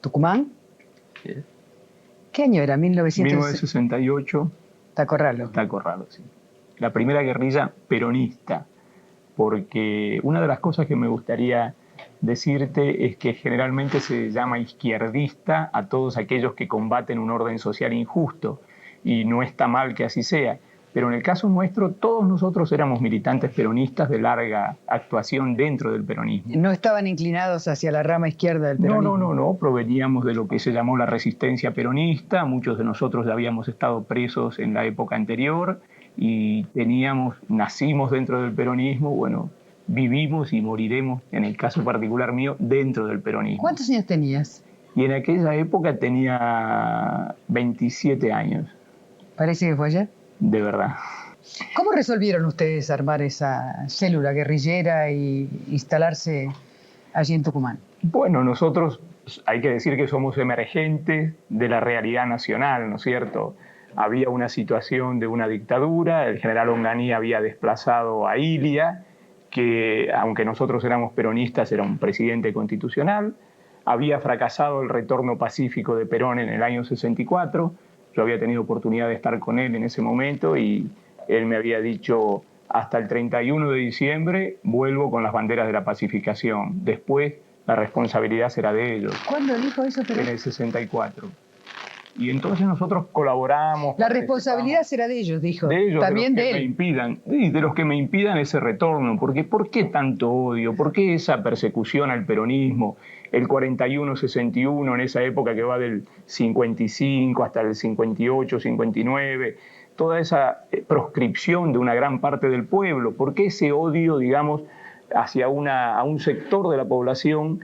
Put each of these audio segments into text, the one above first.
Tucumán. Sí. ¿Qué año era? 1968. Tacorralo. Tacorralo, sí. La primera guerrilla peronista, porque una de las cosas que me gustaría decirte es que generalmente se llama izquierdista a todos aquellos que combaten un orden social injusto, y no está mal que así sea. Pero en el caso nuestro, todos nosotros éramos militantes peronistas de larga actuación dentro del peronismo. ¿No estaban inclinados hacia la rama izquierda del peronismo? No, proveníamos de lo que se llamó la resistencia peronista. Muchos de nosotros ya habíamos estado presos en la época anterior y nacimos dentro del peronismo, bueno, vivimos y moriremos, en el caso particular mío, dentro del peronismo. ¿Cuántos años tenías? Y en aquella época tenía 27 años. Parece que fue ayer. De verdad. ¿Cómo resolvieron ustedes armar esa célula guerrillera y instalarse allí en Tucumán? Bueno, nosotros hay que decir que somos emergentes de la realidad nacional, ¿no es cierto? Había una situación de una dictadura, el general Onganía había desplazado a Ilia, que aunque nosotros éramos peronistas era un presidente constitucional, había fracasado el retorno pacífico de Perón en el año 64, yo había tenido oportunidad de estar con él en ese momento y él me había dicho: hasta el 31 de diciembre vuelvo con las banderas de la pacificación, después la responsabilidad será de ellos. ¿Cuándo dijo eso, Perón? En el 64. Y entonces nosotros colaboramos. La responsabilidad será de ellos, dijo. De ellos, también de los de que él. Me impidan, de los que me impidan ese retorno. Porque ¿por qué tanto odio? ¿Por qué esa persecución al peronismo? El 41-61, en esa época que va del 55 hasta el 58, 59, toda esa proscripción de una gran parte del pueblo. ¿Por qué ese odio, digamos, hacia a un sector de la población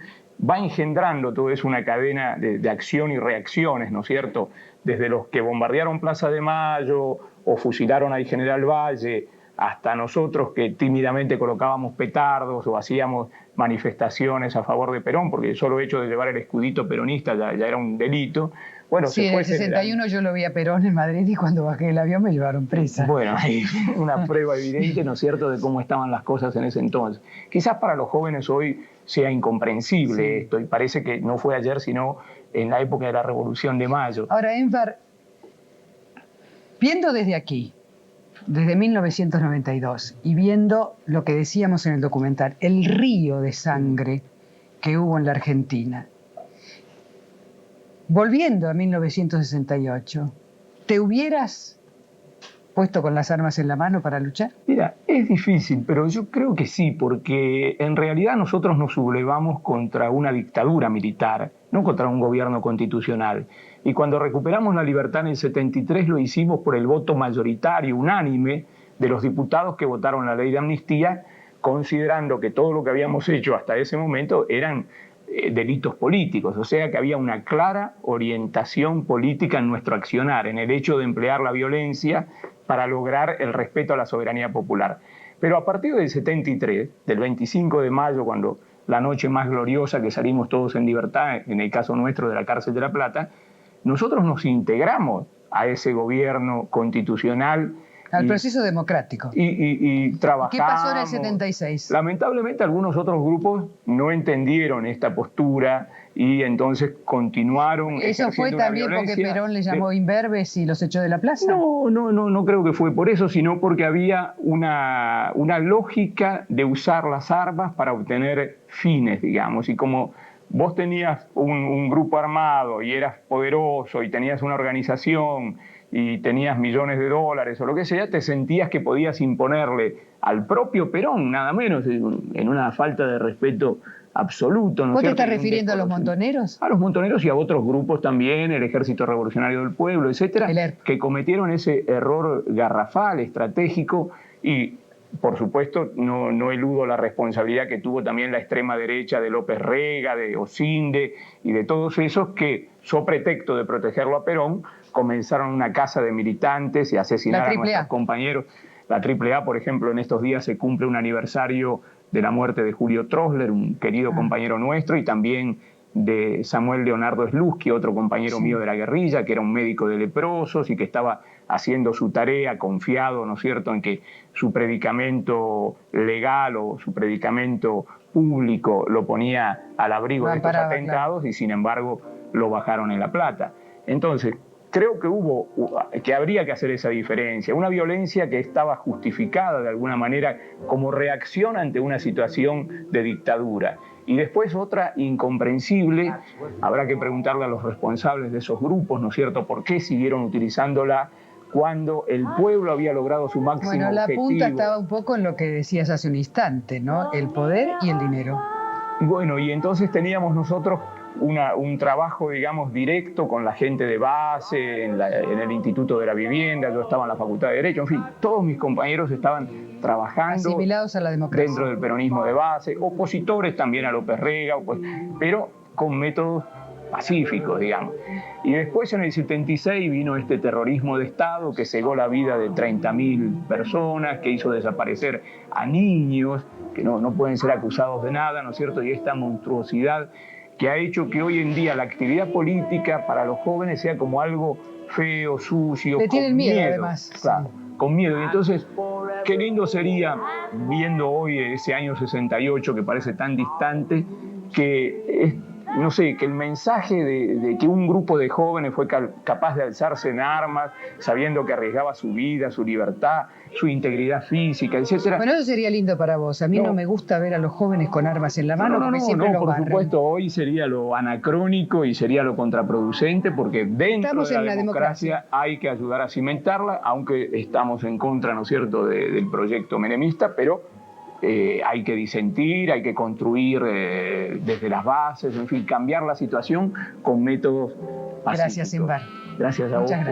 va engendrando todo eso una cadena de acción y reacciones, ¿no es cierto? Desde los que bombardearon Plaza de Mayo o fusilaron al general Valle, hasta nosotros que tímidamente colocábamos petardos o hacíamos manifestaciones a favor de Perón, porque el solo hecho de llevar el escudito peronista ya era un delito. Bueno, sí, en el 61 yo lo vi a Perón en Madrid y cuando bajé del avión me llevaron presa. Bueno, hay una prueba evidente, ¿no es cierto?, de cómo estaban las cosas en ese entonces. Quizás para los jóvenes hoy sea incomprensible esto, y parece que no fue ayer, sino en la época de la Revolución de Mayo. Ahora, Enver, viendo desde aquí, desde 1992, y viendo lo que decíamos en el documental, el río de sangre que hubo en la Argentina, volviendo a 1968, ¿te hubieras puesto con las armas en la mano para luchar? Mira, es difícil, pero yo creo que sí, porque en realidad nosotros nos sublevamos contra una dictadura militar, no contra un gobierno constitucional. Y cuando recuperamos la libertad en el 73 lo hicimos por el voto mayoritario, unánime, de los diputados que votaron la ley de amnistía, considerando que todo lo que habíamos hecho hasta ese momento eran delitos políticos, o sea que había una clara orientación política en nuestro accionar, en el hecho de emplear la violencia para lograr el respeto a la soberanía popular. Pero a partir del 73, del 25 de mayo, cuando la noche más gloriosa que salimos todos en libertad, en el caso nuestro de la cárcel de La Plata, nosotros nos integramos a ese gobierno constitucional. Al proceso democrático. Y trabajamos. ¿Qué pasó en el 76? Lamentablemente algunos otros grupos no entendieron esta postura y entonces continuaron. ¿Eso fue también porque Perón le llamó imberbes y los echó de la plaza? No creo que fue por eso, sino porque había una lógica de usar las armas para obtener fines, digamos, y como vos tenías un grupo armado y eras poderoso y tenías una organización y tenías millones de dólares o lo que sea, te sentías que podías imponerle al propio Perón, nada menos, en una falta de respeto absoluto. ¿No? ¿Vos te estás refiriendo a los montoneros? A los montoneros y a otros grupos también, el Ejército Revolucionario del Pueblo, etcétera, que cometieron ese error garrafal, estratégico, y por supuesto no eludo la responsabilidad que tuvo también la extrema derecha de López Rega, de Osinde y de todos esos que, so pretexto de protegerlo a Perón, comenzaron una caza de militantes y asesinaron a nuestros compañeros. La AAA, por ejemplo, en estos días se cumple un aniversario de la muerte de Julio Trosler, un querido compañero nuestro, y también de Samuel Leonardo Slutsky, otro compañero mío de la guerrilla, que era un médico de leprosos y que estaba haciendo su tarea, confiado, ¿no es cierto?, en que su predicamento legal o su predicamento público lo ponía al abrigo de estos atentados, y sin embargo lo bajaron en La Plata. Entonces, creo que habría que hacer esa diferencia. Una violencia que estaba justificada de alguna manera como reacción ante una situación de dictadura. Y después otra incomprensible, habrá que preguntarle a los responsables de esos grupos, ¿no es cierto?, por qué siguieron utilizándola cuando el pueblo había logrado su máximo Bueno, la objetivo. punta estaba un poco en lo que decías hace un instante, ¿no? El poder y el dinero. Bueno, y entonces teníamos nosotros un trabajo, digamos, directo con la gente de base, en el Instituto de la Vivienda, yo estaba en la Facultad de Derecho, en fin, todos mis compañeros estaban trabajando asimilados a la democracia, dentro del peronismo de base, opositores también a López Rega, pero con métodos pacíficos, digamos. Y después en el 76 vino este terrorismo de Estado que cegó la vida de 30.000 personas, que hizo desaparecer a niños, que no pueden ser acusados de nada, ¿no es cierto? Y esta monstruosidad que ha hecho que hoy en día la actividad política para los jóvenes sea como algo feo, sucio, le tienen con miedo además. Claro, con miedo. Y entonces, qué lindo sería, viendo hoy ese año 68 que parece tan distante, que no sé, que el mensaje de que un grupo de jóvenes fue capaz de alzarse en armas, sabiendo que arriesgaba su vida, su libertad, su integridad física, etc. Bueno, eso sería lindo para vos. A mí no me gusta ver a los jóvenes con armas en la mano, porque siempre los por barren. supuesto, hoy sería lo anacrónico y sería lo contraproducente, porque dentro de la democracia hay que ayudar a cimentarla, aunque estamos en contra, ¿no es cierto?, del proyecto menemista, pero hay que disentir, hay que construir desde las bases, en fin, cambiar la situación con métodos pacíficos. Gracias, Inbar. Gracias a vos. Muchas gracias.